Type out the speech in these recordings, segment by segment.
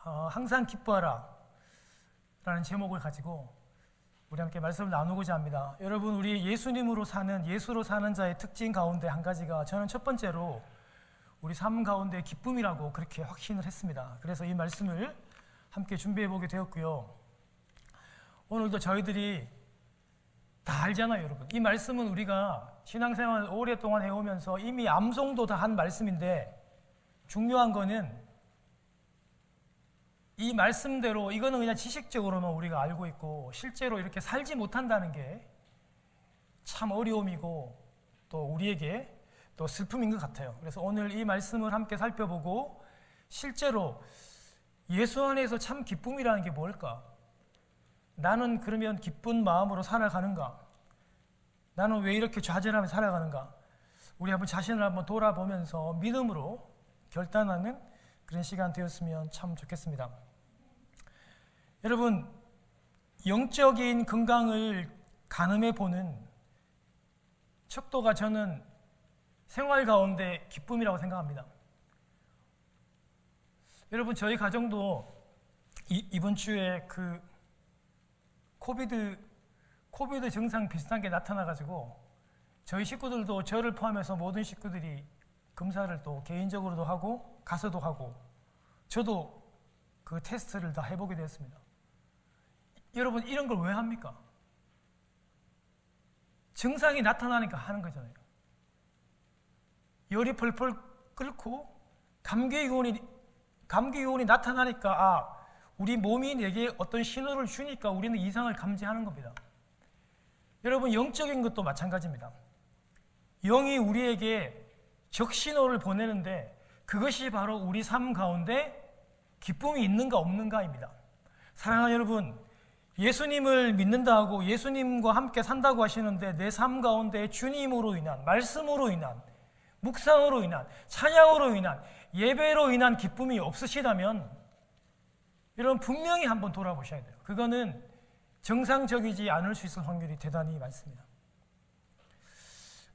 항상 기뻐하라 라는 제목을 가지고 우리 함께 말씀을 나누고자 합니다. 여러분, 우리 예수로 사는 자의 특징 가운데 한 가지가, 저는 첫 번째로 우리 삶 가운데 기쁨이라고 그렇게 확신을 했습니다. 그래서 이 말씀을 함께 준비해 보게 되었고요. 오늘도 저희들이 다 알잖아요, 여러분. 이 말씀은 우리가 신앙생활 오랫동안 해오면서 이미 암송도 다 한 말씀인데, 중요한 거는 이 말씀대로, 이거는 그냥 지식적으로만 우리가 알고 있고 실제로 이렇게 살지 못한다는 게 참 어려움이고 또 우리에게 또 슬픔인 것 같아요. 그래서 오늘 이 말씀을 함께 살펴보고 실제로 예수 안에서 참 기쁨이라는 게 뭘까? 나는 그러면 기쁜 마음으로 살아가는가? 나는 왜 이렇게 좌절하며 살아가는가? 우리 한번 자신을 한번 돌아보면서 믿음으로 결단하는 그런 시간 되었으면 참 좋겠습니다. 여러분, 영적인 건강을 가늠해 보는 척도가 저는 생활 가운데 기쁨이라고 생각합니다. 여러분, 저희 가정도 이번 주에 그 코비드 증상 비슷한 게 나타나가지고 저희 식구들도, 저를 포함해서 모든 식구들이 검사를 또 개인적으로도 하고 가서도 하고, 저도 그 테스트를 다 해보게 되었습니다. 여러분, 이런 걸 왜 합니까? 증상이 나타나니까 하는 거잖아요. 열이 펄펄 끓고 감기기운이 나타나니까 우리 몸이 내게 어떤 신호를 주니까 우리는 이상을 감지하는 겁니다. 여러분, 영적인 것도 마찬가지입니다. 영이 우리에게 적신호를 보내는데 그것이 바로 우리 삶 가운데 기쁨이 있는가 없는가입니다. 사랑하는 여러분, 예수님을 믿는다 하고 예수님과 함께 산다고 하시는데 내 삶 가운데 주님으로 인한, 말씀으로 인한, 묵상으로 인한, 찬양으로 인한, 예배로 인한 기쁨이 없으시다면 여러분 분명히 한번 돌아보셔야 돼요. 그거는 정상적이지 않을 수 있을 확률이 대단히 많습니다.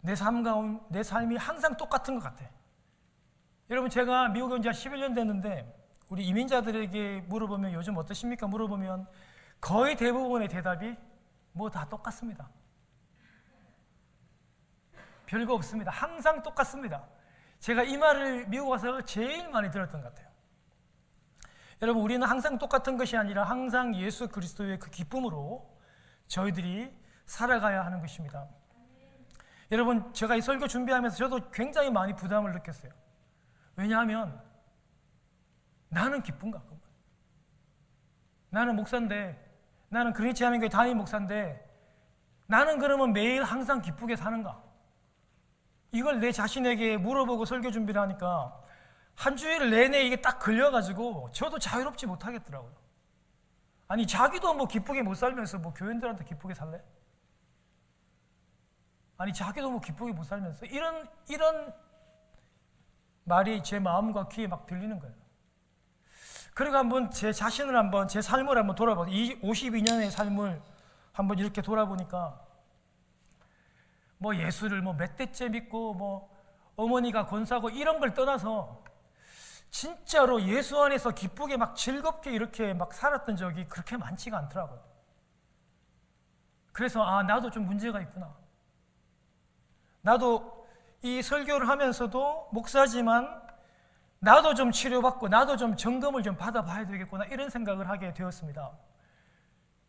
내 삶이 항상 똑같은 것 같아. 여러분, 제가 미국에 온 지 11년 됐는데 우리 이민자들에게 물어보면 요즘 어떠십니까? 물어보면 거의 대부분의 대답이 뭐 다 똑같습니다. 별거 없습니다. 항상 똑같습니다. 제가 이 말을 미국 와서 제일 많이 들었던 것 같아요. 여러분, 우리는 항상 똑같은 것이 아니라 항상 예수 그리스도의 그 기쁨으로 저희들이 살아가야 하는 것입니다. 여러분, 제가 이 설교 준비하면서 저도 굉장히 많이 부담을 느꼈어요. 왜냐하면 나는 기쁜가? 나는 목사인데, 나는 그리스도의 하나님교회 담임 목사인데 나는 그러면 매일 항상 기쁘게 사는가? 이걸 내 자신에게 물어보고 설교 준비를 하니까 한 주일 내내 이게 딱 걸려가지고 저도 자유롭지 못하겠더라고요. 아니, 자기도 뭐 기쁘게 못 살면서 뭐 교인들한테 기쁘게 살래? 아니, 자기도 뭐 기쁘게 못 살면서 이런 말이 제 마음과 귀에 막 들리는 거예요. 그리고 한번 제 자신을 제 삶을 한번 돌아보세요. 이 52년의 삶을 한번 이렇게 돌아보니까 뭐 예수를 뭐 몇 대째 믿고 뭐 어머니가 권사고 이런 걸 떠나서 진짜로 예수 안에서 기쁘게 막 즐겁게 이렇게 막 살았던 적이 그렇게 많지가 않더라고요. 그래서 나도 좀 문제가 있구나. 나도 이 설교를 하면서도 목사지만 나도 좀 치료받고 나도 좀 점검을 좀 받아봐야 되겠구나, 이런 생각을 하게 되었습니다.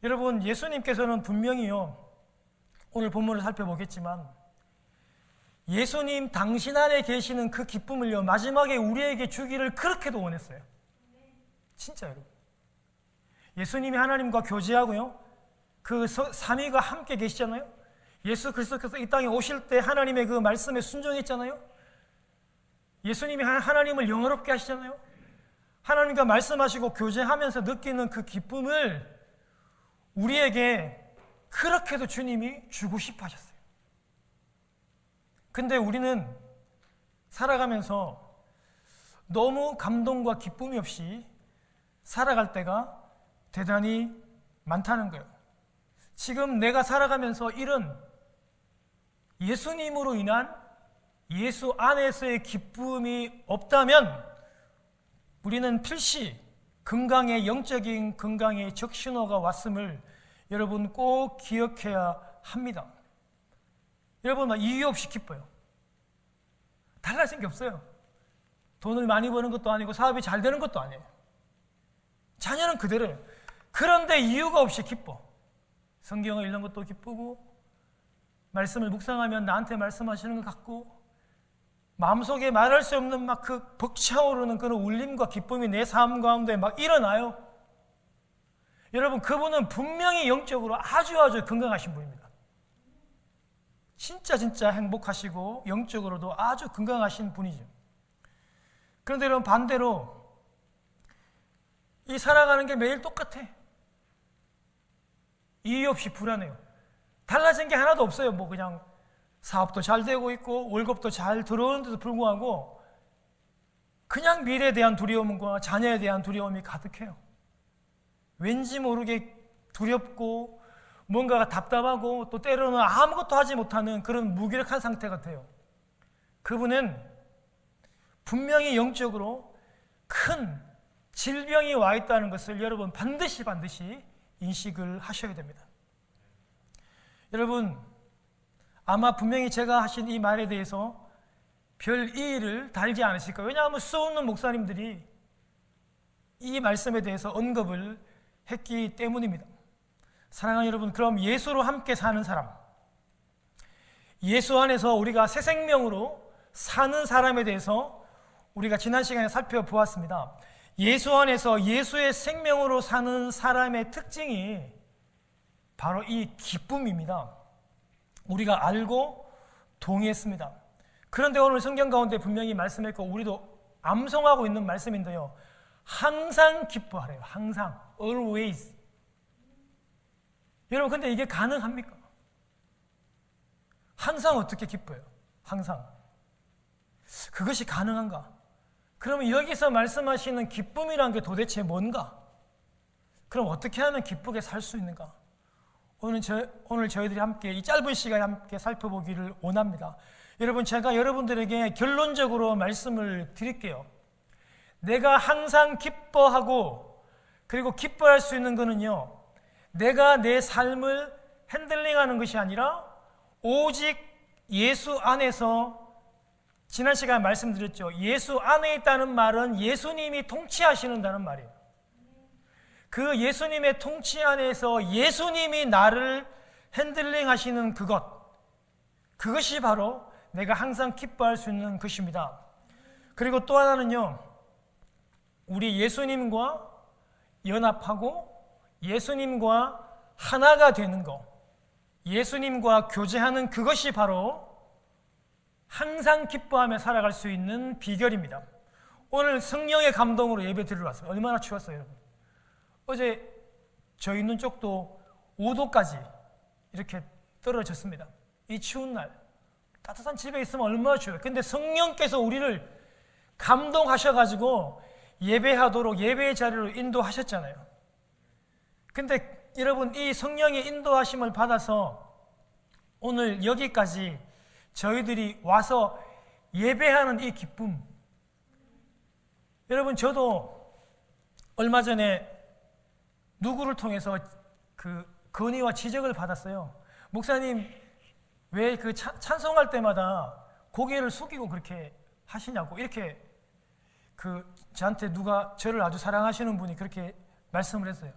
여러분, 예수님께서는 분명히요, 오늘 본문을 살펴보겠지만 예수님 당신 안에 계시는 그 기쁨을요 마지막에 우리에게 주기를 그렇게도 원했어요. 진짜 여러분, 예수님이 하나님과 교제하고요 그 삼위가 함께 계시잖아요. 예수 그리스도께서 이 땅에 오실 때 하나님의 그 말씀에 순종했잖아요. 예수님이 하나님을 영화롭게 하시잖아요. 하나님과 말씀하시고 교제하면서 느끼는 그 기쁨을 우리에게 그렇게도 주님이 주고 싶어 하셨어요. 근데 우리는 살아가면서 너무 감동과 기쁨이 없이 살아갈 때가 대단히 많다는 거예요. 지금 내가 살아가면서 이런 예수님으로 인한 예수 안에서의 기쁨이 없다면 우리는 필시 건강의 영적인 건강의 적신호가 왔음을 여러분 꼭 기억해야 합니다. 여러분 이유 없이 기뻐요. 달라진 게 없어요. 돈을 많이 버는 것도 아니고 사업이 잘 되는 것도 아니에요. 자녀는 그대로예요. 그런데 이유가 없이 기뻐. 성경을 읽는 것도 기쁘고, 말씀을 묵상하면 나한테 말씀하시는 것 같고, 마음속에 말할 수 없는 막 그 벅차오르는 그런 울림과 기쁨이 내 삶 가운데 막 일어나요. 여러분, 그분은 분명히 영적으로 아주 건강하신 분입니다. 진짜 행복하시고 영적으로도 아주 건강하신 분이죠. 그런데 여러분, 반대로 이 살아가는 게 매일 똑같아. 이유 없이 불안해요. 달라진 게 하나도 없어요. 뭐 그냥 사업도 잘 되고 있고 월급도 잘 들어오는데도 불구하고 그냥 미래에 대한 두려움과 자녀에 대한 두려움이 가득해요. 왠지 모르게 두렵고 뭔가가 답답하고 또 때로는 아무것도 하지 못하는 그런 무기력한 상태 같아요. 그분은 분명히 영적으로 큰 질병이 와 있다는 것을 여러분 반드시 인식을 하셔야 됩니다. 여러분, 아마 분명히 제가 하신 이 말에 대해서 별 이의를 달지 않으실 거예요. 왜냐하면 수없는 목사님들이 이 말씀에 대해서 언급을 했기 때문입니다. 사랑하는 여러분, 그럼 예수로 함께 사는 사람, 예수 안에서 우리가 새 생명으로 사는 사람에 대해서 우리가 지난 시간에 살펴보았습니다. 예수 안에서 예수의 생명으로 사는 사람의 특징이 바로 이 기쁨입니다. 우리가 알고 동의했습니다. 그런데 오늘 성경 가운데 분명히 말씀했고 우리도 암송하고 있는 말씀인데요, 항상 기뻐하래요. 항상, always. 여러분, 근데 이게 가능합니까? 항상 어떻게 기뻐요? 항상. 그것이 가능한가? 그러면 여기서 말씀하시는 기쁨이란 게 도대체 뭔가? 그럼 어떻게 하면 기쁘게 살 수 있는가? 오늘 저희들이 함께 이 짧은 시간에 함께 살펴보기를 원합니다. 여러분, 제가 여러분들에게 결론적으로 말씀을 드릴게요. 내가 항상 기뻐하고 그리고 기뻐할 수 있는 것은요, 내가 내 삶을 핸들링하는 것이 아니라 오직 예수 안에서, 지난 시간에 말씀드렸죠. 예수 안에 있다는 말은 예수님이 통치하시는다는 말이에요. 그 예수님의 통치 안에서 예수님이 나를 핸들링 하시는 그것이 바로 내가 항상 기뻐할 수 있는 것입니다. 그리고 또 하나는요, 우리 예수님과 연합하고 예수님과 하나가 되는 것, 예수님과 교제하는 그것이 바로 항상 기뻐하며 살아갈 수 있는 비결입니다. 오늘 성령의 감동으로 예배 드리러 왔습니다. 얼마나 추웠어요, 여러분. 어제 저 있는 쪽도 5도까지 이렇게 떨어졌습니다. 이 추운 날 따뜻한 집에 있으면 얼마나 추워요. 근데 성령께서 우리를 감동하셔가지고 예배하도록 예배의 자리로 인도하셨잖아요. 근데 여러분, 이 성령의 인도하심을 받아서 오늘 여기까지 저희들이 와서 예배하는 이 기쁨, 여러분, 저도 얼마 전에 누구를 통해서 그 건의와 지적을 받았어요. 목사님, 왜 그 찬송할 때마다 고개를 숙이고 그렇게 하시냐고, 이렇게 저한테 누가, 저를 아주 사랑하시는 분이 그렇게 말씀을 했어요.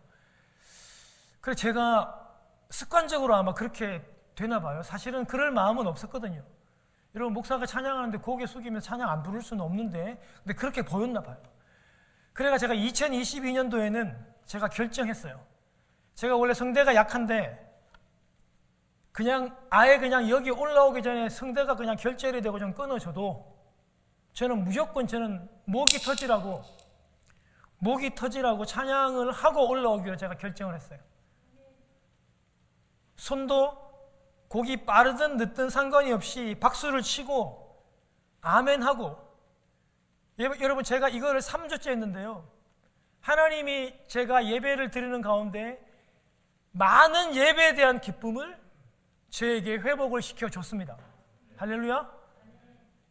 그래서 제가 습관적으로 아마 그렇게 되나 봐요. 사실은 그럴 마음은 없었거든요. 여러분, 목사가 찬양하는데 고개 숙이면서 찬양 안 부를 수는 없는데, 근데 그렇게 보였나 봐요. 그래가 제가 2022년도에는 제가 결정했어요. 제가 원래 성대가 약한데 아예 그냥 여기 올라오기 전에 성대가 그냥 결절이 되고 좀 끊어져도 저는 무조건 목이 터지라고 찬양을 하고 올라오기로 제가 결정을 했어요. 손도 곡이 빠르든 늦든 상관이 없이 박수를 치고 아멘하고, 여러분, 제가 이거를 3주째 했는데요, 하나님이 제가 예배를 드리는 가운데 많은 예배에 대한 기쁨을 저에게 회복을 시켜줬습니다. 할렐루야.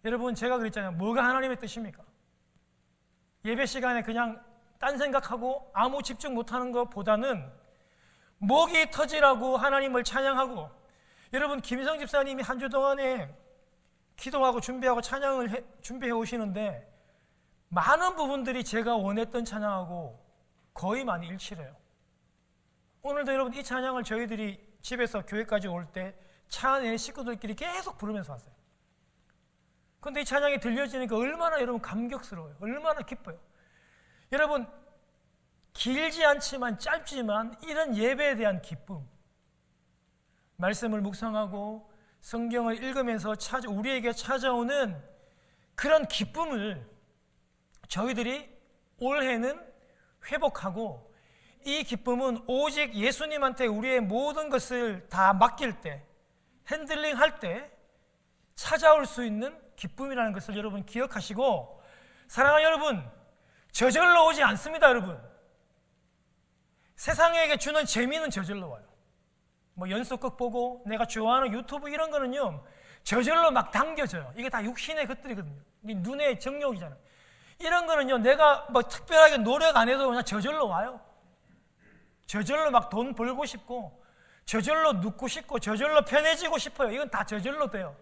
여러분, 제가 그랬잖아요. 뭐가 하나님의 뜻입니까? 예배 시간에 그냥 딴 생각하고 아무 집중 못하는 것보다는 목이 터지라고 하나님을 찬양하고, 여러분 김희성 집사님이 한 주 동안에 기도하고 준비하고 찬양을 준비해 오시는데 많은 부분들이 제가 원했던 찬양하고 거의 많이 일치해요. 오늘도 여러분 이 찬양을 저희들이 집에서 교회까지 올 때 차 안에 식구들끼리 계속 부르면서 왔어요. 그런데 이 찬양이 들려지니까 얼마나 여러분 감격스러워요. 얼마나 기뻐요. 여러분 길지 않지만 짧지만 이런 예배에 대한 기쁨, 말씀을 묵상하고 성경을 읽으면서 우리에게 찾아오는 그런 기쁨을 저희들이 올해는 회복하고, 이 기쁨은 오직 예수님한테 우리의 모든 것을 다 맡길 때, 핸들링 할 때 찾아올 수 있는 기쁨이라는 것을 여러분 기억하시고, 사랑하는 여러분, 저절로 오지 않습니다. 여러분, 세상에게 주는 재미는 저절로 와요. 뭐 연속극 보고 내가 좋아하는 유튜브 이런 거는요 저절로 막 당겨져요. 이게 다 육신의 것들이거든요. 눈의 정욕이잖아요. 이런 거는요 내가 뭐 특별하게 노력 안 해도 그냥 저절로 와요. 저절로 막 돈 벌고 싶고, 저절로 눕고 싶고, 저절로 편해지고 싶어요. 이건 다 저절로 돼요.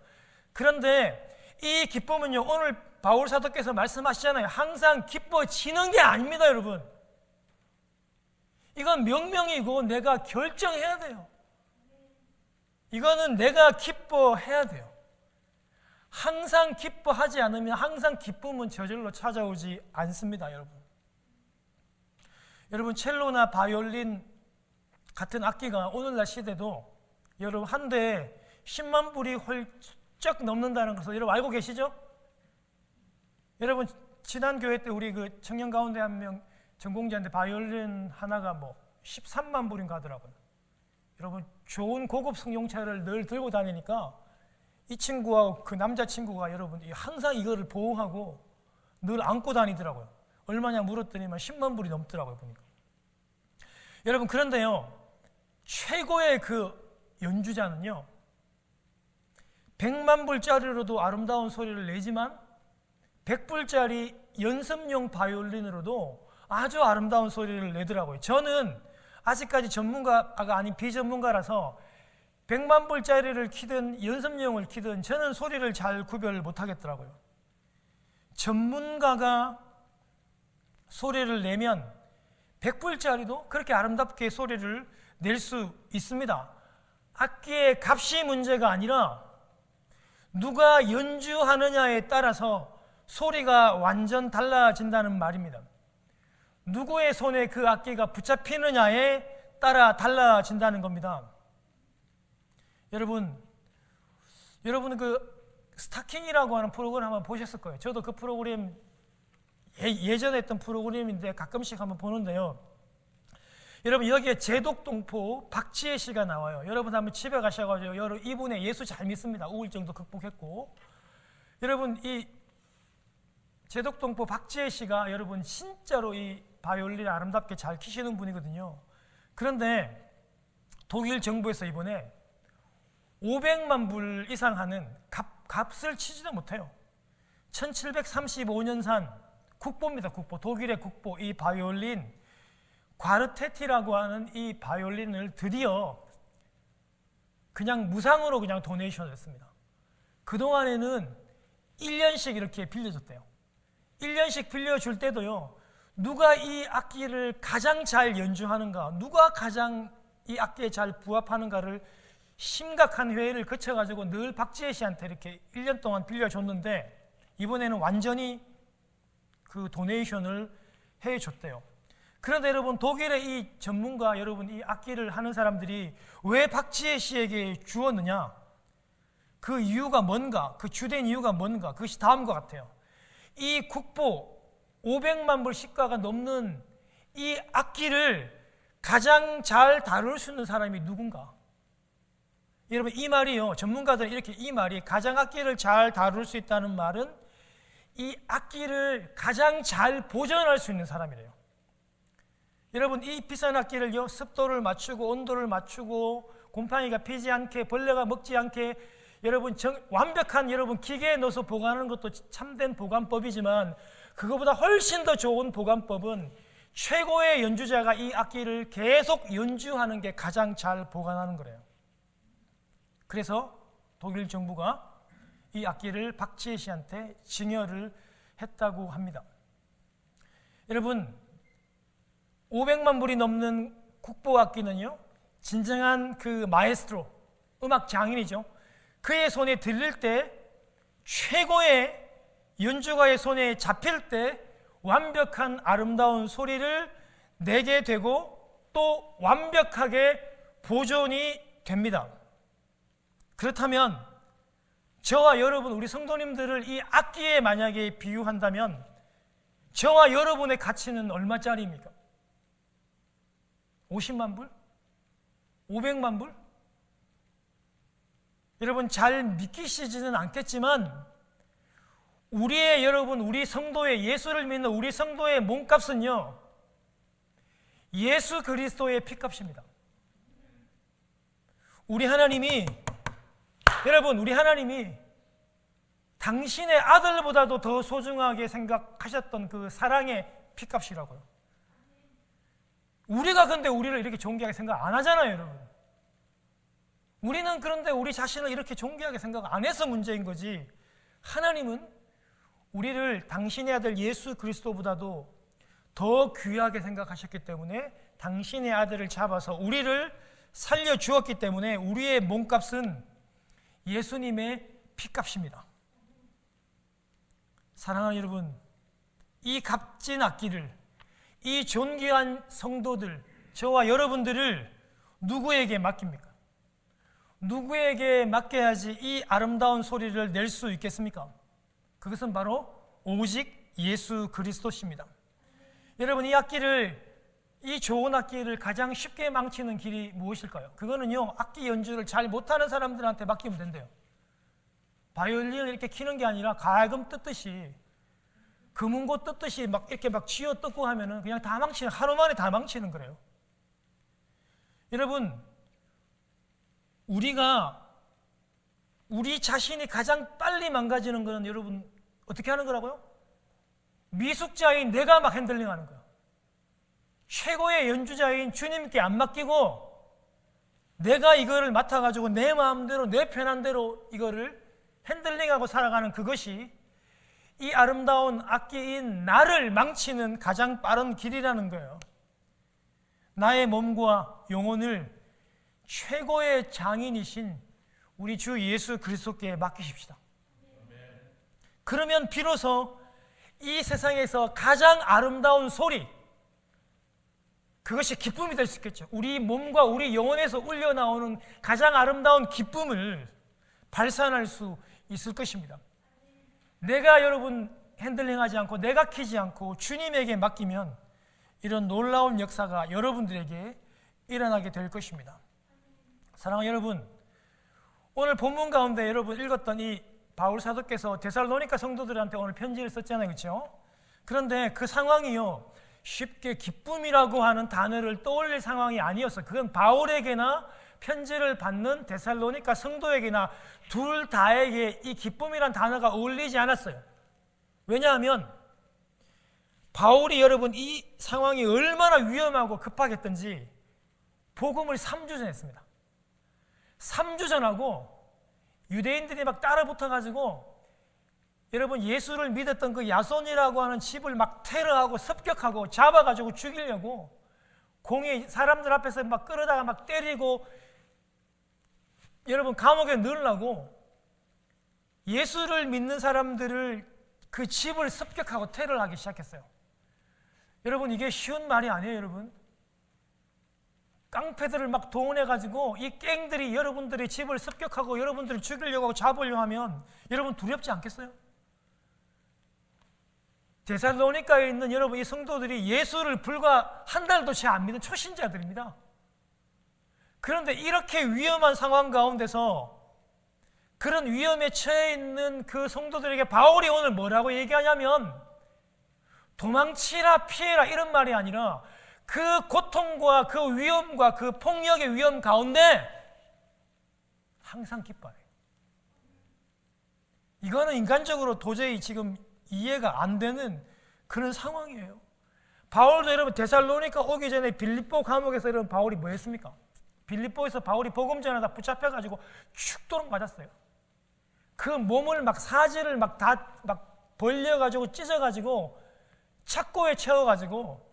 그런데 이 기쁨은요, 오늘 바울 사도께서 말씀하시잖아요. 항상 기뻐지는 게 아닙니다, 여러분. 이건 명령이고 내가 결정해야 돼요. 이거는 내가 기뻐해야 돼요. 항상 기뻐하지 않으면 항상 기쁨은 저절로 찾아오지 않습니다, 여러분. 여러분, 첼로나 바이올린 같은 악기가 오늘날 시대도 여러분 한 대에 10만 불이 훌쩍 넘는다는 것을 여러분 알고 계시죠? 여러분 지난 교회 때 우리 그 청년 가운데 한 명 전공자인데 바이올린 하나가 뭐 13만 불인가 하더라고요. 여러분 좋은 고급 승용차를 늘 들고 다니니까 이 친구와 그 남자친구가 여러분 항상 이거를 보호하고 늘 안고 다니더라고요. 얼마냐 물었더니만 10만 불이 넘더라고요, 보니까. 여러분, 그런데요, 최고의 그 연주자는요, 100만 불짜리로도 아름다운 소리를 내지만 100불짜리 연습용 바이올린으로도 아주 아름다운 소리를 내더라고요. 저는 아직까지 전문가가 아닌 비전문가라서 100만 불짜리를 키든 연습용을 키든 저는 소리를 잘 구별을 못하겠더라고요. 전문가가 소리를 내면 100불짜리도 그렇게 아름답게 소리를 낼 수 있습니다. 악기의 값이 문제가 아니라 누가 연주하느냐에 따라서 소리가 완전 달라진다는 말입니다. 누구의 손에 그 악기가 붙잡히느냐에 따라 달라진다는 겁니다. 여러분 그 스타킹이라고 하는 프로그램 한번 보셨을 거예요. 저도 그 프로그램 예전에 했던 프로그램인데 가끔씩 한번 보는데요. 여러분 여기에 제독동포 박지혜 씨가 나와요. 여러분 한번 집에 가셔가지고 여러분 이분의 예수 잘 믿습니다. 우울증도 극복했고. 여러분 이 제독동포 박지혜 씨가 여러분 진짜로 이 바이올린 아름답게 잘 키시는 분이거든요. 그런데 독일 정부에서 이번에 500만 불 이상 하는 값을 치지도 못해요. 1735년산 국보입니다. 국보. 독일의 국보. 이 바이올린 과르테티라고 하는 이 바이올린을 드디어 그냥 무상으로 그냥 도네이션을 했습니다. 그동안에는 1년씩 이렇게 빌려줬대요. 1년씩 빌려줄 때도요, 누가 이 악기를 가장 잘 연주하는가, 누가 가장 이 악기에 잘 부합하는가를 심각한 회의를 거쳐가지고 늘 박지혜 씨한테 이렇게 1년 동안 빌려줬는데 이번에는 완전히 그 도네이션을 해줬대요. 그런데 여러분 독일의 이 전문가 여러분 이 악기를 하는 사람들이 왜 박지혜 씨에게 주었느냐? 그 이유가 뭔가? 그 주된 이유가 뭔가? 그것이 다음과 같아요. 이 국보 500만 불 시가가 넘는 이 악기를 가장 잘 다룰 수 있는 사람이 누군가? 여러분 이 말이요, 전문가들은 이렇게 이 말이 가장 악기를 잘 다룰 수 있다는 말은 이 악기를 가장 잘 보존할 수 있는 사람이래요. 여러분 이 비싼 악기를요, 습도를 맞추고 온도를 맞추고 곰팡이가 피지 않게 벌레가 먹지 않게 여러분 완벽한 여러분 기계에 넣어서 보관하는 것도 참된 보관법이지만 그거보다 훨씬 더 좋은 보관법은 최고의 연주자가 이 악기를 계속 연주하는 게 가장 잘 보관하는 거래요. 그래서 독일 정부가 이 악기를 박지혜 씨한테 증여를 했다고 합니다. 여러분, 500만 불이 넘는 국보악기는요, 진정한 그 마에스트로, 음악 장인이죠. 그의 손에 들릴 때, 최고의 연주가의 손에 잡힐 때 완벽한 아름다운 소리를 내게 되고 또 완벽하게 보존이 됩니다. 그렇다면 저와 여러분, 우리 성도님들을 이 악기에 만약에 비유한다면 저와 여러분의 가치는 얼마짜리입니까? 50만 불? 500만 불? 여러분, 잘 믿기시지는 않겠지만 우리의 여러분, 우리 성도의, 예수를 믿는 우리 성도의 몸값은요, 예수 그리스도의 피값입니다. 우리 하나님이, 여러분, 우리 하나님이 당신의 아들보다도 더 소중하게 생각하셨던 그 사랑의 피값이라고요. 우리가 근데 우리를 이렇게 존귀하게 생각 안 하잖아요, 여러분. 우리는 그런데 우리 자신을 이렇게 존귀하게 생각 안 해서 문제인 거지, 하나님은 우리를 당신의 아들 예수 그리스도보다도 더 귀하게 생각하셨기 때문에 당신의 아들을 잡아서 우리를 살려주었기 때문에 우리의 몸값은 예수님의 피값입니다. 사랑하는 여러분, 이 값진 악기를, 이 존귀한 성도들, 저와 여러분들을 누구에게 맡깁니까? 누구에게 맡겨야지 이 아름다운 소리를 낼 수 있겠습니까? 그것은 바로 오직 예수 그리스도십니다. 여러분, 이 악기를, 이 좋은 악기를 가장 쉽게 망치는 길이 무엇일까요? 그거는요, 악기 연주를 잘 못하는 사람들한테 맡기면 된대요. 바이올린을 이렇게 키는 게 아니라 가야금 뜯듯이, 금은고 뜯듯이 막 이렇게 막 쥐어 뜯고 하면은 그냥 다 망치는, 하루 만에 다 망치는 거래요. 여러분, 우리 자신이 가장 빨리 망가지는 거는 여러분 어떻게 하는 거라고요? 미숙자인 내가 막 핸들링 하는 거예요. 최고의 연주자인 주님께 안 맡기고 내가 이거를 맡아가지고 내 마음대로, 내 편한 대로 이거를 핸들링하고 살아가는 그것이 이 아름다운 악기인 나를 망치는 가장 빠른 길이라는 거예요. 나의 몸과 영혼을 최고의 장인이신 우리 주 예수 그리스도께 맡기십시다. 그러면 비로소 이 세상에서 가장 아름다운 소리, 그것이 기쁨이 될 수 있겠죠. 우리 몸과 우리 영혼에서 울려나오는 가장 아름다운 기쁨을 발산할 수 있을 것입니다. 내가 여러분 핸들링하지 않고 내가 키지 않고 주님에게 맡기면 이런 놀라운 역사가 여러분들에게 일어나게 될 것입니다. 사랑하는 여러분, 오늘 본문 가운데 여러분 읽었던 이 바울 사도께서 데살로니가 성도들한테 오늘 편지를 썼잖아요, 그렇죠? 그런데 그 상황이요, 쉽게 기쁨이라고 하는 단어를 떠올릴 상황이 아니었어요. 그건 바울에게나 편지를 받는 데살로니가 성도에게나 둘 다에게 이 기쁨이란 단어가 어울리지 않았어요. 왜냐하면 바울이 여러분 이 상황이 얼마나 위험하고 급하겠던지 복음을 3주 전했습니다. 3주 전하고 유대인들이 막 따라 붙어가지고 여러분 예수를 믿었던 그 야손이라고 하는 집을 막 테러하고 습격하고 잡아가지고 죽이려고 공에 사람들 앞에서 막 끌어다가 막 때리고 여러분 감옥에 넣으려고 예수를 믿는 사람들을 그 집을 습격하고 테러를 하기 시작했어요. 여러분 이게 쉬운 말이 아니에요. 여러분 깡패들을 막 동원해가지고 이 갱들이 여러분들의 집을 습격하고 여러분들을 죽이려고 하고 잡으려고 하면 여러분 두렵지 않겠어요? 데살로니가에 있는 여러분 이 성도들이 예수를 불과 한 달도 채 안 믿은 초신자들입니다. 그런데 이렇게 위험한 상황 가운데서 그런 위험에 처해 있는 그 성도들에게 바울이 오늘 뭐라고 얘기하냐면 도망치라 피해라 이런 말이 아니라 그 고통과 그 위험과 그 폭력의 위험 가운데 항상 기뻐해. 이거는 인간적으로 도저히 지금 이해가 안 되는 그런 상황이에요. 바울도 여러분 데살로니가 오기 전에 빌립보 감옥에서 여러분 바울이 뭐 했습니까? 빌립보에서 바울이 복음 전하다 붙잡혀가지고 죽도록 맞았어요. 그 몸을 막 사지를 막 벌려가지고 찢어가지고 착고에 채워가지고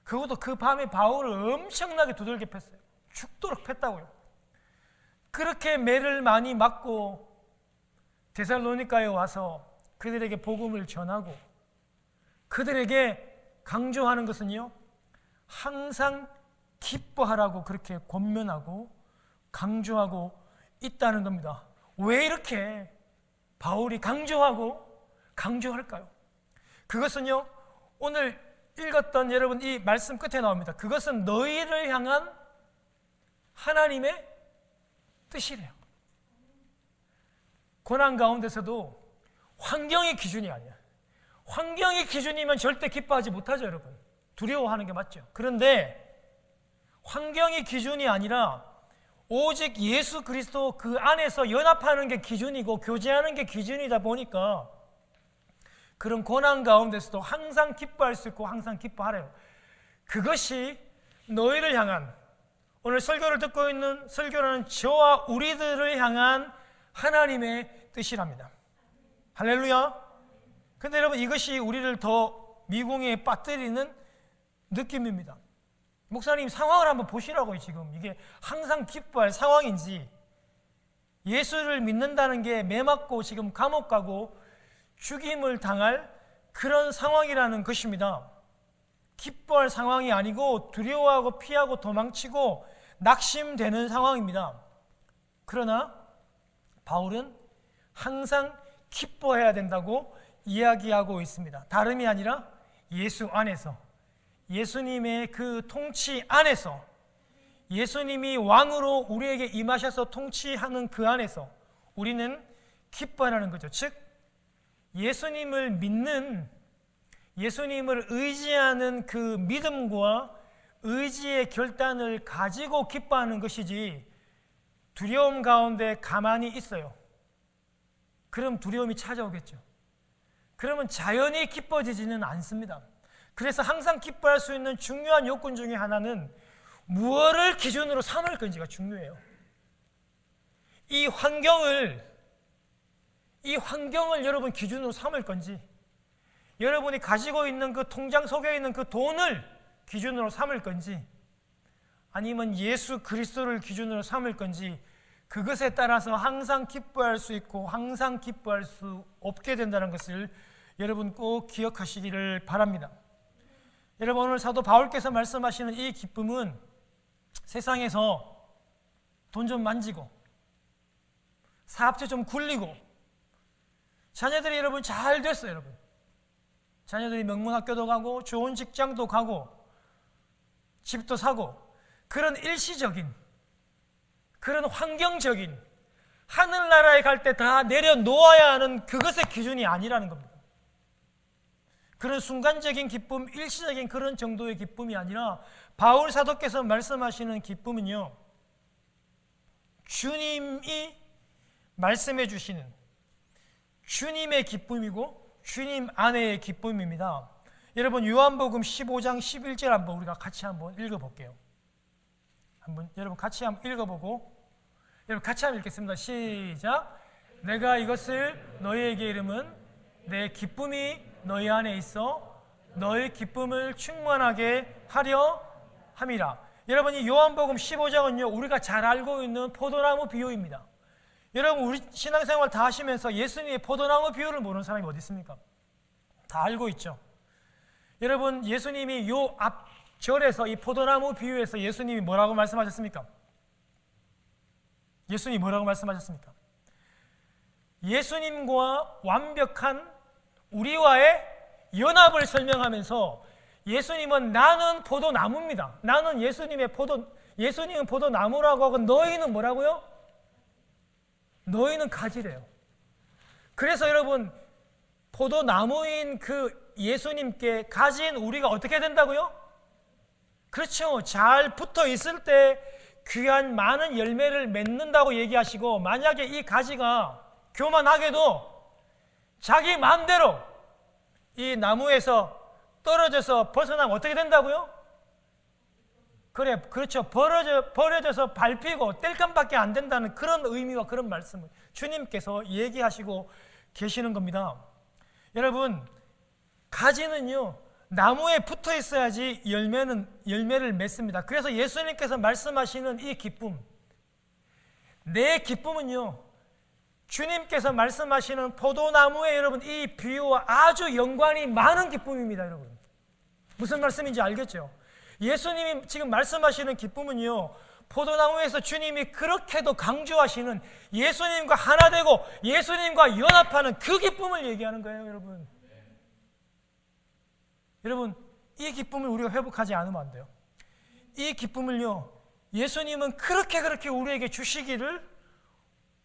그것도 그 밤에 바울을 엄청나게 두들겨 팼어요. 죽도록 팼다고요. 그렇게 매를 많이 맞고 데살로니가에 와서 그들에게 복음을 전하고 그들에게 강조하는 것은요, 항상 기뻐하라고 그렇게 권면하고 강조하고 있다는 겁니다. 왜 이렇게 바울이 강조할까요? 그것은요, 오늘 읽었던 여러분 이 말씀 끝에 나옵니다. 그것은 너희를 향한 하나님의 뜻이래요. 고난 가운데서도 환경이 기준이 아니야. 환경이 기준이면 절대 기뻐하지 못하죠, 여러분. 두려워하는 게 맞죠. 그런데 환경이 기준이 아니라 오직 예수 그리스도 그 안에서 연합하는 게 기준이고 교제하는 게 기준이다 보니까 그런 고난 가운데서도 항상 기뻐할 수 있고 항상 기뻐하래요. 그것이 너희를 향한, 오늘 설교를 듣고 있는 설교는 저와 우리들을 향한 하나님의 뜻이랍니다. 할렐루야. 근데 여러분 이것이 우리를 더 미궁에 빠뜨리는 느낌입니다. 목사님 상황을 한번 보시라고요. 지금 이게 항상 기뻐할 상황인지, 예수를 믿는다는 게 매맞고 지금 감옥 가고 죽임을 당할 그런 상황이라는 것입니다. 기뻐할 상황이 아니고 두려워하고 피하고 도망치고 낙심되는 상황입니다. 그러나 바울은 항상 기뻐해야 된다고 이야기하고 있습니다. 다름이 아니라 예수 안에서, 예수님의 그 통치 안에서, 예수님이 왕으로 우리에게 임하셔서 통치하는 그 안에서 우리는 기뻐하라는 거죠. 즉 예수님을 믿는, 예수님을 의지하는 그 믿음과 의지의 결단을 가지고 기뻐하는 것이지, 두려움 가운데 가만히 있어요. 그럼 두려움이 찾아오겠죠. 그러면 자연히 기뻐지지는 않습니다. 그래서 항상 기뻐할 수 있는 중요한 요건 중에 하나는 무엇을 기준으로 삼을 건지가 중요해요. 이 환경을 여러분 기준으로 삼을 건지, 여러분이 가지고 있는 그 통장 속에 있는 그 돈을 기준으로 삼을 건지, 아니면 예수 그리스도를 기준으로 삼을 건지, 그것에 따라서 항상 기뻐할 수 있고 항상 기뻐할 수 없게 된다는 것을 여러분 꼭 기억하시기를 바랍니다. 여러분 오늘 사도 바울께서 말씀하시는 이 기쁨은 세상에서 돈 좀 만지고 사업체 좀 굴리고 자녀들이 여러분 잘 됐어요. 여러분 자녀들이 명문학교도 가고 좋은 직장도 가고 집도 사고, 그런 일시적인, 그런 환경적인, 하늘나라에 갈 때 다 내려놓아야 하는 그것의 기준이 아니라는 겁니다. 그런 순간적인 기쁨, 일시적인 그런 정도의 기쁨이 아니라 바울 사도께서 말씀하시는 기쁨은요, 주님이 말씀해 주시는 주님의 기쁨이고 주님 안에의 기쁨입니다. 여러분 요한복음 15장 11절 한번 우리가 같이 한번 읽어볼게요. 여러분 같이 한번 읽어보고, 여러분 같이 한번 읽겠습니다. 시작. 내가 이것을 너희에게 이름은 내 기쁨이 너희 안에 있어 너희 기쁨을 충만하게 하려 함이라. 여러분 이 요한복음 15장은요 우리가 잘 알고 있는 포도나무 비유입니다. 여러분 우리 신앙생활 다 하시면서 예수님의 포도나무 비유를 모르는 사람이 어디 있습니까? 다 알고 있죠. 여러분 예수님이 요 앞 절에서 이 포도나무 비유에서 예수님이 뭐라고 말씀하셨습니까? 예수님이 뭐라고 말씀하셨습니까? 예수님과 완벽한 우리와의 연합을 설명하면서 예수님은 나는 포도나무입니다. 나는 예수님은 포도나무라고 하고 너희는 뭐라고요? 너희는 가지래요. 그래서 여러분 포도나무인 그 예수님께 가진 우리가 어떻게 된다고요? 그렇죠. 잘 붙어 있을 때 귀한 많은 열매를 맺는다고 얘기하시고, 만약에 이 가지가 교만하게도 자기 마음대로 이 나무에서 떨어져서 벗어나면 어떻게 된다고요? 그렇죠. 버려져서 밟히고 뗄감밖에 안 된다는 그런 의미와 그런 말씀을 주님께서 얘기하시고 계시는 겁니다. 여러분, 가지는요, 나무에 붙어 있어야지 열매를 맺습니다. 그래서 예수님께서 말씀하시는 이 기쁨, 내 기쁨은요, 주님께서 말씀하시는 포도나무에 여러분 이 비유와 아주 연관이 많은 기쁨입니다. 여러분, 무슨 말씀인지 알겠죠? 예수님이 지금 말씀하시는 기쁨은요, 포도나무에서 주님이 그렇게도 강조하시는 예수님과 하나 되고 예수님과 연합하는 그 기쁨을 얘기하는 거예요. 여러분, 이 기쁨을 우리가 회복하지 않으면 안 돼요. 이 기쁨을요, 예수님은 그렇게 우리에게 주시기를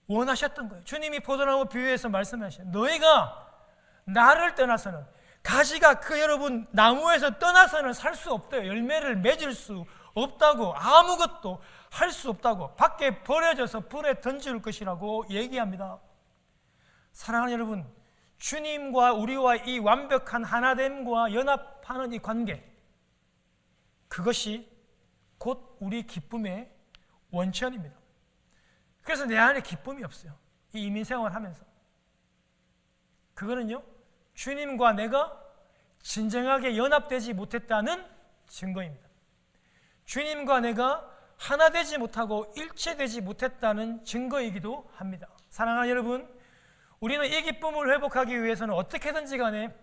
원하셨던 거예요. 주님이 포도나무 비유에서 말씀하셨어요. 너희가 나를 떠나서는, 가지가 여러분 나무에서 떠나서는 살 수 없대요. 열매를 맺을 수 없다고, 아무것도 할 수 없다고, 밖에 버려져서 불에 던질 것이라고 얘기합니다. 사랑하는 여러분, 주님과 우리와 이 완벽한 하나됨과 연합하는 이 관계, 그것이 곧 우리 기쁨의 원천입니다. 그래서 내 안에 기쁨이 없어요. 이 이민생활을 하면서. 그거는요, 주님과 내가 진정하게 연합되지 못했다는 증거입니다. 주님과 내가 하나 되지 못하고 일체되지 못했다는 증거이기도 합니다. 사랑하는 여러분, 우리는 이 기쁨을 회복하기 위해서는 어떻게든지 간에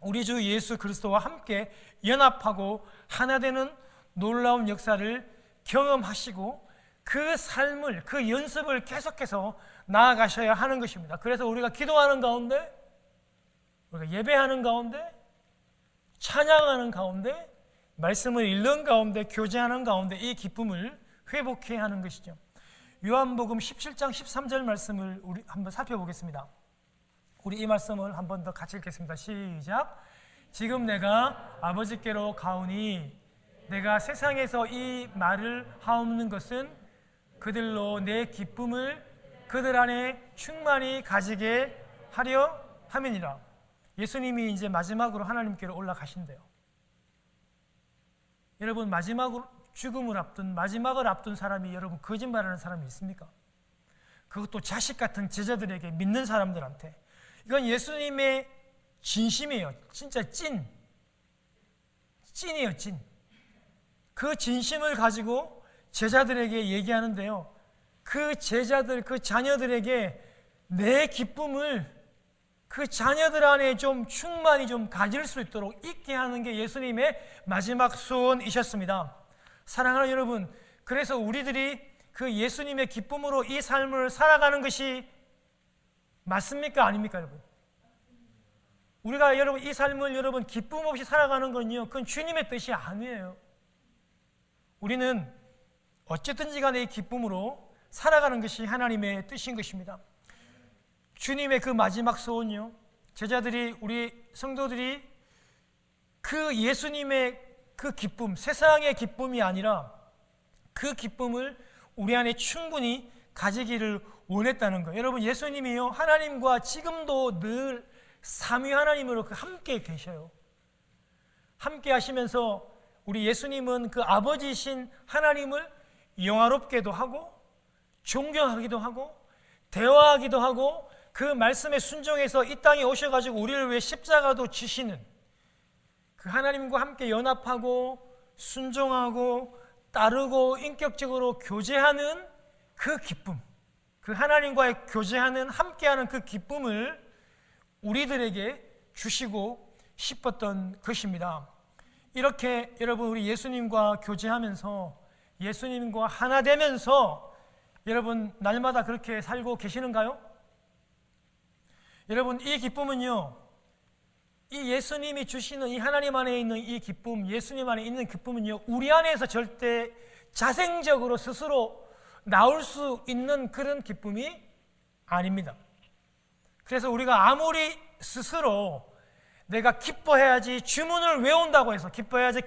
우리 주 예수 그리스도와 함께 연합하고 하나 되는 놀라운 역사를 경험하시고 그 삶을, 그 연습을 계속해서 나아가셔야 하는 것입니다. 그래서 우리가 기도하는 가운데, 우리가 예배하는 가운데, 찬양하는 가운데, 말씀을 읽는 가운데, 교제하는 가운데 이 기쁨을 회복해야 하는 것이죠. 요한복음 17장 13절 말씀을 우리 한번 살펴보겠습니다. 우리 이 말씀을 한 번 더 같이 읽겠습니다. 시작. 지금 내가 아버지께로 가오니 내가 세상에서 이 말을 하옵는 것은 그들로 내 기쁨을 그들 안에 충만히 가지게 하려 함이니라. 예수님이 이제 마지막으로 하나님께로 올라가신대요. 여러분, 마지막으로 죽음을 앞둔, 마지막을 앞둔 사람이 여러분 거짓말하는 사람이 있습니까? 그것도 자식 같은 제자들에게, 믿는 사람들한테. 이건 예수님의 진심이에요. 진짜 찐이에요, 찐. 그 진심을 가지고 제자들에게 얘기하는데요, 그 제자들, 그 자녀들에게 내 기쁨을 그 자녀들 안에 좀 충만히 좀 가질 수 있도록 있게 하는 게 예수님의 마지막 소원이셨습니다. 사랑하는 여러분, 그래서 우리들이 그 예수님의 기쁨으로 이 삶을 살아가는 것이 맞습니까? 아닙니까, 여러분? 우리가 여러분 이 삶을 여러분 기쁨 없이 살아가는 건요, 그건 주님의 뜻이 아니에요. 우리는 어쨌든지 간에 이 기쁨으로 살아가는 것이 하나님의 뜻인 것입니다. 주님의 그 마지막 소원이요, 제자들이, 우리 성도들이 그 예수님의 그 기쁨, 세상의 기쁨이 아니라 그 기쁨을 우리 안에 충분히 가지기를 원했다는 거예요. 여러분, 예수님이요, 하나님과 지금도 늘 삼위 하나님으로 함께 계셔요. 함께 하시면서 우리 예수님은 그 아버지이신 하나님을 영화롭게도 하고 존경하기도 하고 대화하기도 하고 그 말씀에 순종해서 이 땅에 오셔가지고 우리를 위해 십자가도 지시는, 그 하나님과 함께 연합하고 순종하고 따르고 인격적으로 교제하는 그 기쁨, 그 하나님과의 교제하는, 함께하는 그 기쁨을 우리들에게 주시고 싶었던 것입니다. 이렇게 여러분, 우리 예수님과 교제하면서, 예수님과 하나 되면서 여러분 날마다 그렇게 살고 계시는가요? 여러분, 이 기쁨은요, 이 예수님이 주시는 이 하나님 안에 있는 이 기쁨, 예수님 안에 있는 기쁨은요, 우리 안에서 절대 자생적으로 스스로 나올 수 있는 그런 기쁨이 아닙니다. 그래서 우리가 아무리 스스로 내가 기뻐해야지, 주문을 외운다고 해서 기뻐해야지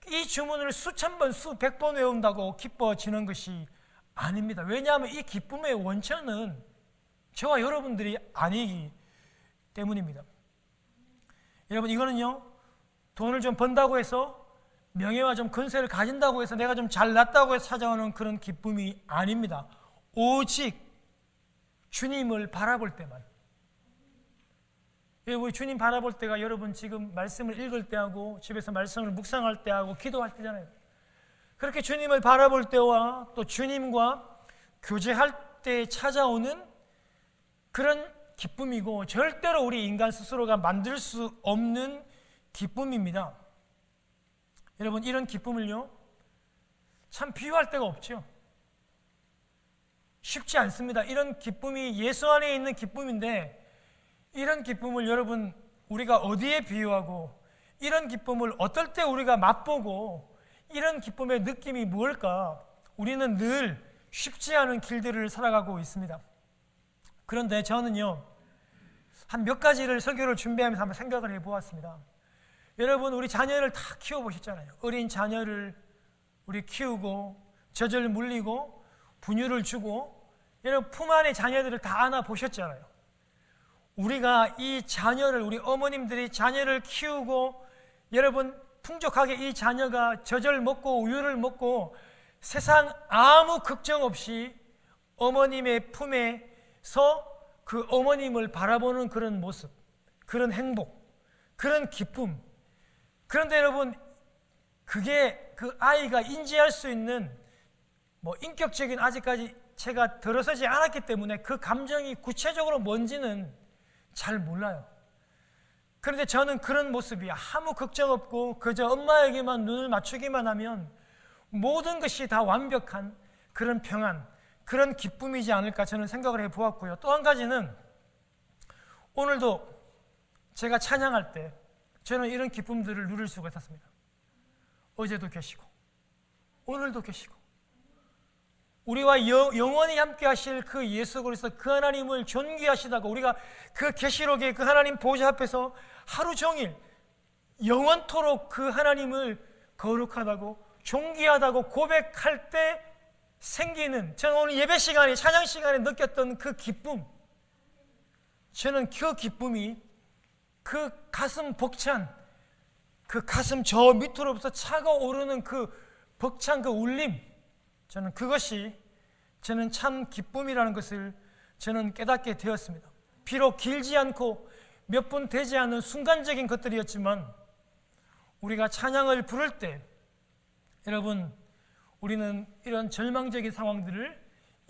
이 주문을 수천 번, 수백 번 외운다고 기뻐지는 것이 아닙니다. 왜냐하면 이 기쁨의 원천은 저와 여러분들이 아니기 때문입니다. 여러분, 이거는요, 돈을 좀 번다고 해서, 명예와 좀 근세를 가진다고 해서, 내가 좀 잘났다고 해서 찾아오는 그런 기쁨이 아닙니다. 오직 주님을 바라볼 때만. 우리 주님 바라볼 때가 여러분 지금 말씀을 읽을 때하고 집에서 말씀을 묵상할 때하고 기도할 때잖아요. 그렇게 주님을 바라볼 때와 또 주님과 교제할 때 찾아오는 그런 기쁨이고, 절대로 우리 인간 스스로가 만들 수 없는 기쁨입니다. 여러분, 이런 기쁨을요, 참 비유할 데가 없죠. 쉽지 않습니다. 이런 기쁨이 예수 안에 있는 기쁨인데, 이런 기쁨을 여러분, 우리가 어디에 비유하고, 이런 기쁨을 어떨 때 우리가 맛보고, 이런 기쁨의 느낌이 무엇일까? 우리는 늘 쉽지 않은 길들을 살아가고 있습니다. 그런데 저는요, 한 몇 가지를 설교를 준비하면서 한번 생각을 해보았습니다. 여러분, 우리 자녀를 다 키워보셨잖아요. 어린 자녀를 우리 키우고 젖을 물리고 분유를 주고, 여러분 품 안에 자녀들을 다 안아보셨잖아요. 우리가 이 자녀를, 우리 어머님들이 자녀를 키우고, 여러분 풍족하게 이 자녀가 젖을 먹고 우유를 먹고 세상 아무 걱정 없이 어머님의 품에서 그 어머님을 바라보는 그런 모습, 그런 행복, 그런 기쁨. 그런데 여러분, 그게 그 아이가 인지할 수 있는 인격적인, 아직까지 제가 들어서지 않았기 때문에 그 감정이 구체적으로 뭔지는 잘 몰라요. 그런데 저는 그런 모습이 아무 걱정 없고 그저 엄마에게만 눈을 맞추기만 하면 모든 것이 다 완벽한 그런 평안, 그런 기쁨이지 않을까 저는 생각을 해보았고요. 또 한 가지는, 오늘도 제가 찬양할 때 저는 이런 기쁨들을 누릴 수가 있었습니다. 어제도 계시고 오늘도 계시고 우리와 영원히 함께 하실 그 예수 그리스도, 그 하나님을 존귀하시다고, 우리가 그 계시록의 그 하나님 보좌 앞에서 하루 종일 영원토록 그 하나님을 거룩하다고 존귀하다고 고백할 때 생기는, 저는 오늘 예배 시간에, 찬양 시간에 느꼈던 그 기쁨, 저는 그 기쁨이 그 가슴 벅찬, 그 가슴 저 밑으로부터 차가오르는 그 벅찬 그 울림, 저는 그것이 저는 참 기쁨이라는 것을 저는 깨닫게 되었습니다. 비록 길지 않고 몇 분 되지 않은 순간적인 것들이었지만, 우리가 찬양을 부를 때 여러분, 우리는 이런 절망적인 상황들을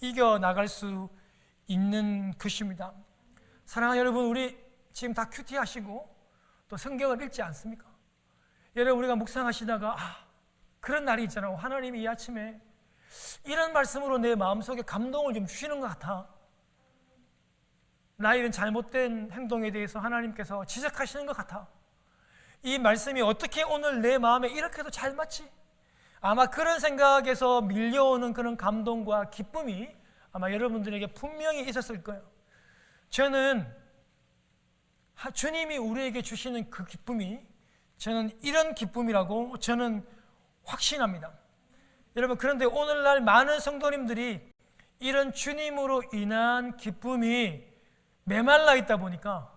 이겨나갈 수 있는 것입니다. 사랑하는 여러분, 우리 지금 다 큐티 하시고 또 성경을 읽지 않습니까? 여러분, 우리가 묵상하시다가 그런 날이 있잖아요. 하나님이 이 아침에 이런 말씀으로 내 마음속에 감동을 좀 주시는 것 같아. 나의 이런 잘못된 행동에 대해서 하나님께서 지적하시는 것 같아. 이 말씀이 어떻게 오늘 내 마음에 이렇게도 잘 맞지? 아마 그런 생각에서 밀려오는 그런 감동과 기쁨이 아마 여러분들에게 분명히 있었을 거예요. 저는 주님이 우리에게 주시는 그 기쁨이, 저는 이런 기쁨이라고 저는 확신합니다. 여러분, 그런데 오늘날 많은 성도님들이 이런 주님으로 인한 기쁨이 메말라 있다 보니까,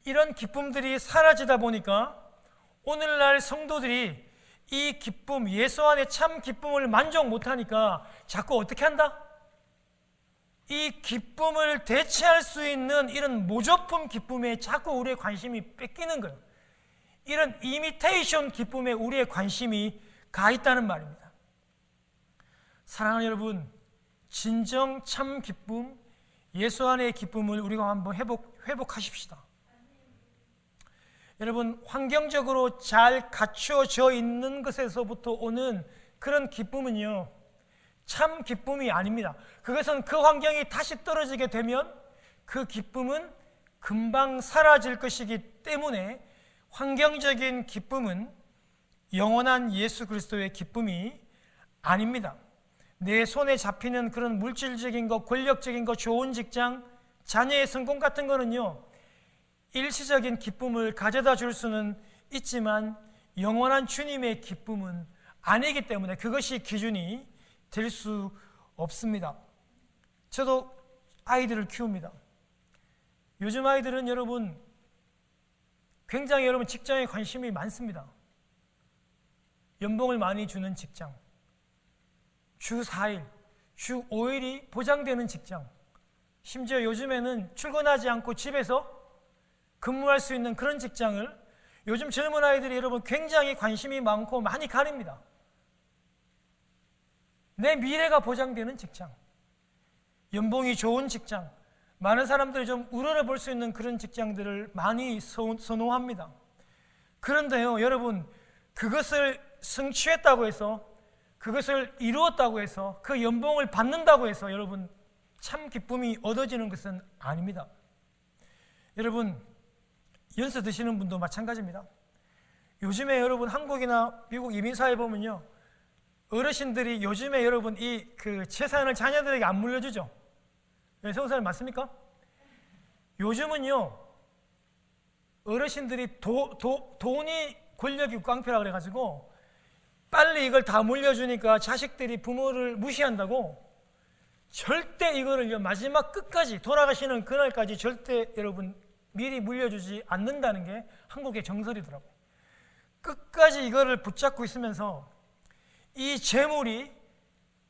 이런 기쁨들이 사라지다 보니까 오늘날 성도들이 이 기쁨, 예수 안에 참 기쁨을 만족 못하니까 자꾸 어떻게 한다? 이 기쁨을 대체할 수 있는 이런 모조품 기쁨에 자꾸 우리의 관심이 뺏기는 거예요. 이런 이미테이션 기쁨에 우리의 관심이 가 있다는 말입니다. 사랑하는 여러분, 진정 참 기쁨, 예수 안의 기쁨을 우리가 한번 회복하십시다. 여러분, 환경적으로 잘 갖추어져 있는 것에서부터 오는 그런 기쁨은요, 참 기쁨이 아닙니다. 그것은 그 환경이 다시 떨어지게 되면 그 기쁨은 금방 사라질 것이기 때문에, 환경적인 기쁨은 영원한 예수 그리스도의 기쁨이 아닙니다. 내 손에 잡히는 그런 물질적인 것, 권력적인 것, 좋은 직장, 자녀의 성공 같은 거는요, 일시적인 기쁨을 가져다 줄 수는 있지만 영원한 주님의 기쁨은 아니기 때문에 그것이 기준이 될 수 없습니다. 저도 아이들을 키웁니다. 요즘 아이들은 여러분, 굉장히 여러분 직장에 관심이 많습니다. 연봉을 많이 주는 직장, 주 4일, 주 5일이 보장되는 직장, 심지어 요즘에는 출근하지 않고 집에서 근무할 수 있는 그런 직장을 요즘 젊은 아이들이 여러분 굉장히 관심이 많고 많이 가립니다. 내 미래가 보장되는 직장, 연봉이 좋은 직장, 많은 사람들이 좀 우러러볼 수 있는 그런 직장들을 많이 선호합니다. 그런데요, 여러분, 그것을 성취했다고 해서, 그것을 이루었다고 해서, 그 연봉을 받는다고 해서 여러분 참 기쁨이 얻어지는 것은 아닙니다. 여러분, 연세 드시는 분도 마찬가지입니다. 요즘에 여러분 한국이나 미국 이민사회 보면요, 어르신들이 요즘에 여러분 그 재산을 자녀들에게 안 물려주죠. 성사님 맞습니까? 요즘은요, 어르신들이 돈이 권력이고 깡패라 그래가지고 빨리 이걸 다 물려주니까 자식들이 부모를 무시한다고 절대 이거를요, 마지막 끝까지 돌아가시는 그날까지 절대 여러분 미리 물려주지 않는다는 게 한국의 정설이더라고요. 끝까지 이거를 붙잡고 있으면서 이 재물이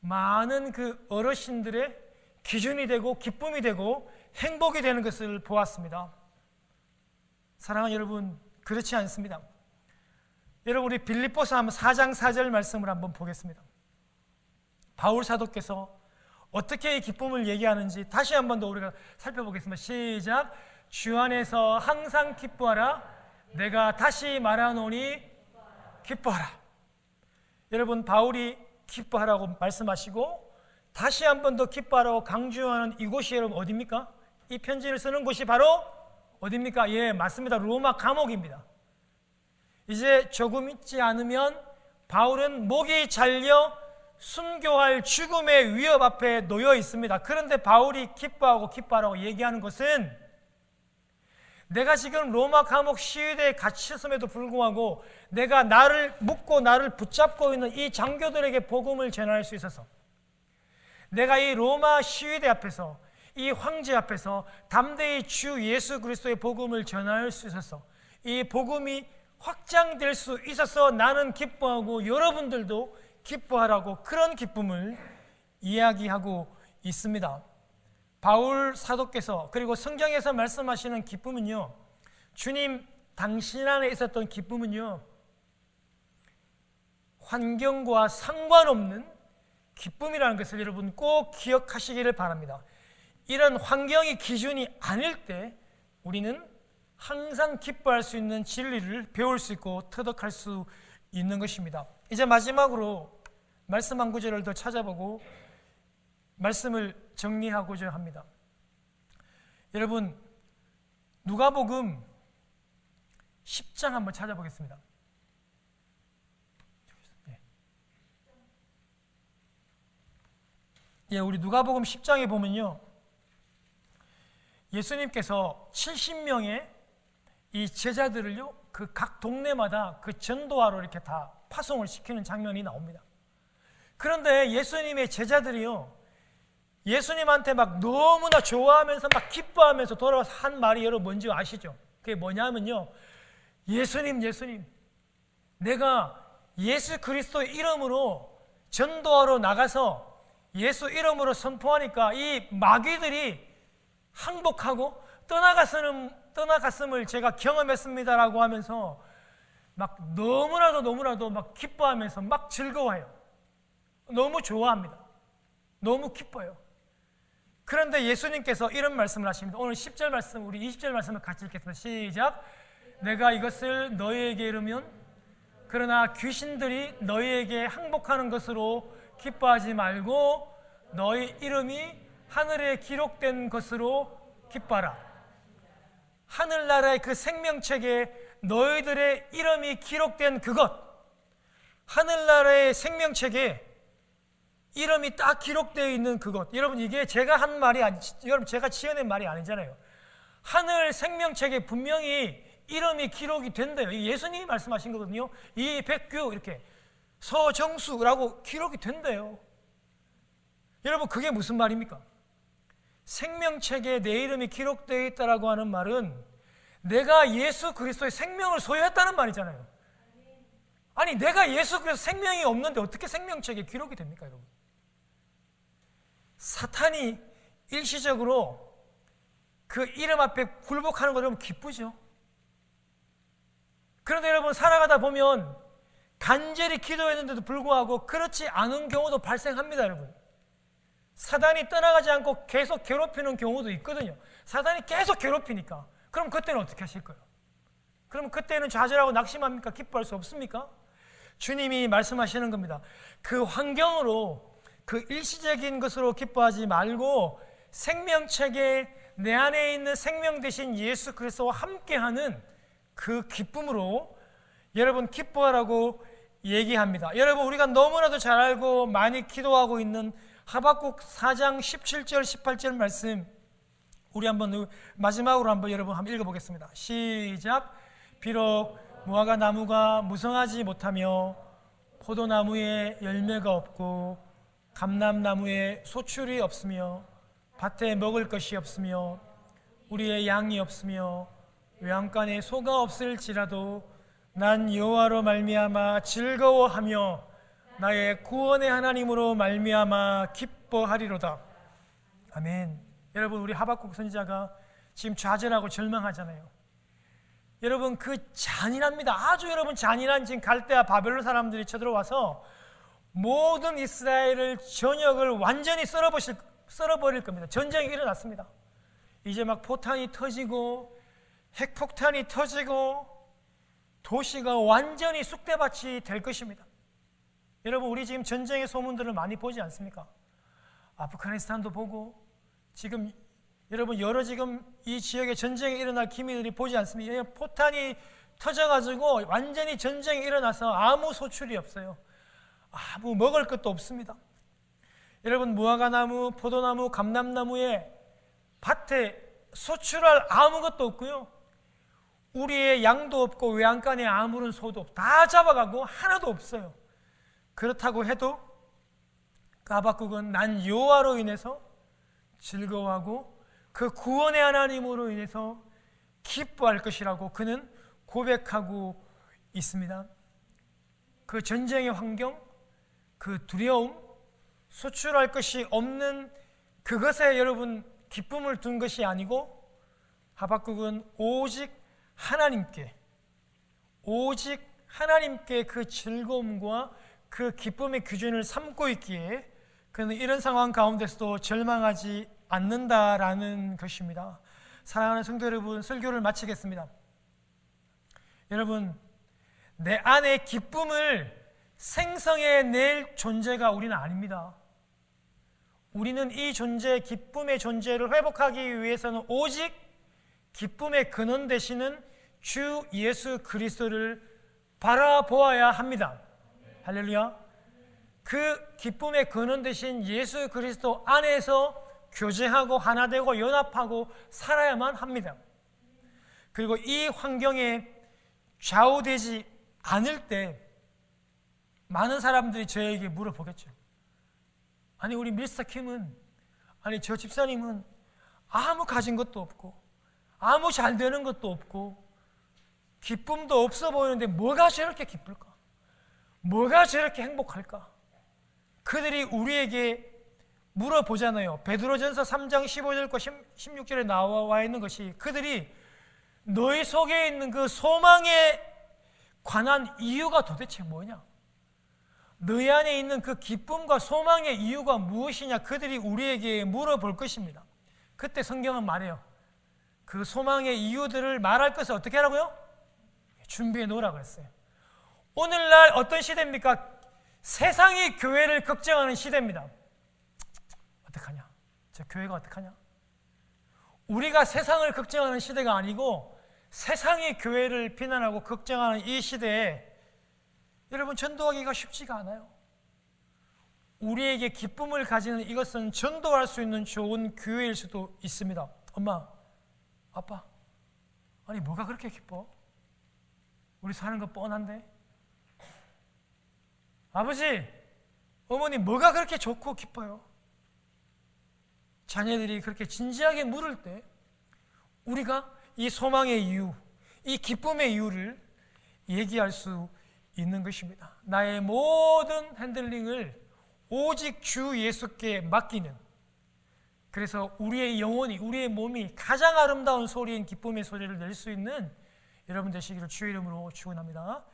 많은 그 어르신들의 기준이 되고 기쁨이 되고 행복이 되는 것을 보았습니다. 사랑하는 여러분, 그렇지 않습니다. 여러분, 우리 빌립보서 4장 4절 말씀을 한번 보겠습니다. 바울 사도께서 어떻게 이 기쁨을 얘기하는지 다시 한번 더 우리가 살펴보겠습니다. 시작. 주 안에서 항상 기뻐하라. 내가 다시 말하노니 기뻐하라. 여러분, 바울이 기뻐하라고 말씀하시고 다시 한 번 더 기뻐하라고 강조하는 이곳이 여러분 어디입니까? 이 편지를 쓰는 곳이 바로 어디입니까? 예, 맞습니다. 로마 감옥입니다. 이제 조금 있지 않으면 바울은 목이 잘려 순교할 죽음의 위협 앞에 놓여 있습니다. 그런데 바울이 기뻐하라고 얘기하는 것은 내가 지금 로마 감옥 시위대에 갇혔음에도 불구하고 내가 나를 묶고 나를 붙잡고 있는 이 장교들에게 복음을 전할 수 있어서, 내가 이 로마 시위대 앞에서, 이 황제 앞에서 담대히 주 예수 그리스도의 복음을 전할 수 있어서 이 복음이 확장될 수 있어서 나는 기뻐하고 여러분들도 기뻐하라고 그런 기쁨을 이야기하고 있습니다. 바울 사도께서 그리고 성경에서 말씀하시는 기쁨은요, 주님 당신 안에 있었던 기쁨은요, 환경과 상관없는 기쁨이라는 것을 여러분 꼭 기억하시기를 바랍니다. 이런 환경이 기준이 아닐 때 우리는 항상 기뻐할 수 있는 진리를 배울 수 있고 터득할 수 있는 것입니다. 이제 마지막으로 말씀 한 구절을 더 찾아보고 말씀을 정리하고자 합니다. 여러분, 누가복음 10장 한번 찾아보겠습니다. 예, 우리 누가복음 10장에 보면요, 예수님께서 70명의 이 제자들을요, 그 각 동네마다 그 전도하러 이렇게 다 파송을 시키는 장면이 나옵니다. 그런데 예수님의 제자들이요, 예수님한테 막 너무나 좋아하면서 막 기뻐하면서 돌아와서 한 말이 여러분 뭔지 아시죠? 그게 뭐냐면요, 예수님, 내가 예수 그리스도의 이름으로 전도하러 나가서 예수 이름으로 선포하니까 이 마귀들이 항복하고 떠나갔음을 제가 경험했습니다라고 하면서 막 너무나도 막 기뻐하면서 막 즐거워해요. 너무 좋아합니다. 너무 기뻐요. 그런데 예수님께서 이런 말씀을 하십니다. 오늘 10절 말씀, 우리 20절 말씀을 같이 읽겠습니다. 시작. 내가 이것을 너희에게 이르면 그러나 귀신들이 너희에게 항복하는 것으로 기뻐하지 말고 너희 이름이 하늘에 기록된 것으로 기뻐하라. 하늘나라의 그 생명책에 너희들의 이름이 기록된 그것, 하늘나라의 생명책에 이름이 딱 기록되어 있는 그것. 여러분, 이게 제가 한 말이 여러분 제가 지어낸 말이 아니잖아요. 하늘 생명책에 분명히 이름이 기록이 된대요. 예수님이 말씀하신 거거든요. 이백규 이렇게 서정수라고 기록이 된대요. 여러분, 그게 무슨 말입니까? 생명책에 내 이름이 기록되어 있다라고 하는 말은 내가 예수 그리스도의 생명을 소유했다는 말이잖아요. 아니, 내가 예수 그리스도 생명이 없는데 어떻게 생명책에 기록이 됩니까, 여러분? 사탄이 일시적으로 그 이름 앞에 굴복하는 거 여러분 기쁘죠? 그런데 여러분, 살아가다 보면 간절히 기도했는데도 불구하고 그렇지 않은 경우도 발생합니다, 여러분. 사단이 떠나가지 않고 계속 괴롭히는 경우도 있거든요. 사단이 계속 괴롭히니까. 그럼 그때는 어떻게 하실 거예요? 그럼 그때는 좌절하고 낙심합니까? 기뻐할 수 없습니까? 주님이 말씀하시는 겁니다. 그 환경으로, 그 일시적인 것으로 기뻐하지 말고 생명책에 내 안에 있는 생명 되신 예수 그리스도와 함께하는 그 기쁨으로 여러분 기뻐하라고 얘기합니다. 여러분, 우리가 너무나도 잘 알고 많이 기도하고 있는 하박국 4장 17절 18절 말씀, 우리 한번 마지막으로 한번 여러분 한번 읽어보겠습니다. 시작. 비록 무화과 나무가 무성하지 못하며 포도나무에 열매가 없고 감람나무에 소출이 없으며 밭에 먹을 것이 없으며 우리의 양이 없으며 외양간에 소가 없을지라도 난 여호와로 말미암아 즐거워하며 나의 구원의 하나님으로 말미암아 기뻐하리로다. 아멘. 여러분, 우리 하박국 선지자가 지금 좌절하고 절망하잖아요. 여러분, 그 잔인합니다. 아주 여러분 잔인한 지금 갈대아 바벨론 사람들이 쳐들어와서 모든 이스라엘을 전역을 완전히 썰어버릴 겁니다. 전쟁이 일어났습니다. 이제 막 포탄이 터지고 핵폭탄이 터지고 도시가 완전히 쑥대밭이 될 것입니다. 여러분, 우리 지금 전쟁의 소문들을 많이 보지 않습니까? 아프가니스탄도 보고 지금 여러분 여러 지금 이 지역에 전쟁이 일어날 기미들이 보지 않습니까? 포탄이 터져가지고 완전히 전쟁이 일어나서 아무 소출이 없어요. 아무 먹을 것도 없습니다. 여러분, 무화과나무, 포도나무, 감람나무에 밭에 소출할 아무것도 없고요. 우리의 양도 없고 외양간에 아무런 소도 없고 다 잡아가고 하나도 없어요. 그렇다고 해도 하박국은 난 여호와로 인해서 즐거워하고 그 구원의 하나님으로 인해서 기뻐할 것이라고 그는 고백하고 있습니다. 그 전쟁의 환경, 그 두려움, 소출할 것이 없는 그것에 여러분 기쁨을 둔 것이 아니고 하박국은 오직 하나님께 그 즐거움과 그 기쁨의 기준을 삼고 있기에 그는 이런 상황 가운데서도 절망하지 않는다라는 것입니다. 사랑하는 성도 여러분, 설교를 마치겠습니다. 여러분, 내 안에 기쁨을 생성해낼 존재가 우리는 아닙니다. 우리는 이 존재, 기쁨의 존재를 회복하기 위해서는 오직 기쁨의 근원 되시는 주 예수 그리스도를 바라보아야 합니다. 할렐루야. 그 기쁨의 근원 되신 예수 그리스도 안에서 교제하고 하나 되고 연합하고 살아야만 합니다. 그리고 이 환경에 좌우되지 않을 때 많은 사람들이 저에게 물어보겠죠. 아니, 우리 미스터 킴은, 아니 저 집사님은 아무 가진 것도 없고 아무 잘 되는 것도 없고 기쁨도 없어 보이는데 뭐가 저렇게 기쁠까? 뭐가 저렇게 행복할까? 그들이 우리에게 물어보잖아요. 베드로전서 3장 15절과 16절에 나와 있는 것이, 그들이 너희 속에 있는 그 소망에 관한 이유가 도대체 뭐냐? 너희 안에 있는 그 기쁨과 소망의 이유가 무엇이냐? 그들이 우리에게 물어볼 것입니다. 그때 성경은 말해요. 그 소망의 이유들을 말할 것을 어떻게 하라고요? 준비해 놓으라고 했어요. 오늘날 어떤 시대입니까? 세상이 교회를 걱정하는 시대입니다. 어떡하냐? 저 교회가 어떡하냐? 우리가 세상을 걱정하는 시대가 아니고 세상이 교회를 비난하고 걱정하는 이 시대에 여러분, 전도하기가 쉽지가 않아요. 우리에게 기쁨을 가지는 이것은 전도할 수 있는 좋은 기회일 수도 있습니다. 엄마, 아빠, 아니 뭐가 그렇게 기뻐? 우리 사는 거 뻔한데? 아버지, 어머니, 뭐가 그렇게 좋고 기뻐요? 자녀들이 그렇게 진지하게 물을 때 우리가 이 소망의 이유, 이 기쁨의 이유를 얘기할 수 있는 것입니다. 나의 모든 핸들링을 오직 주 예수께 맡기는, 그래서 우리의 영혼이, 우리의 몸이 가장 아름다운 소리인 기쁨의 소리를 낼 수 있는 여러분 되시기를 주의 이름으로 축원합니다.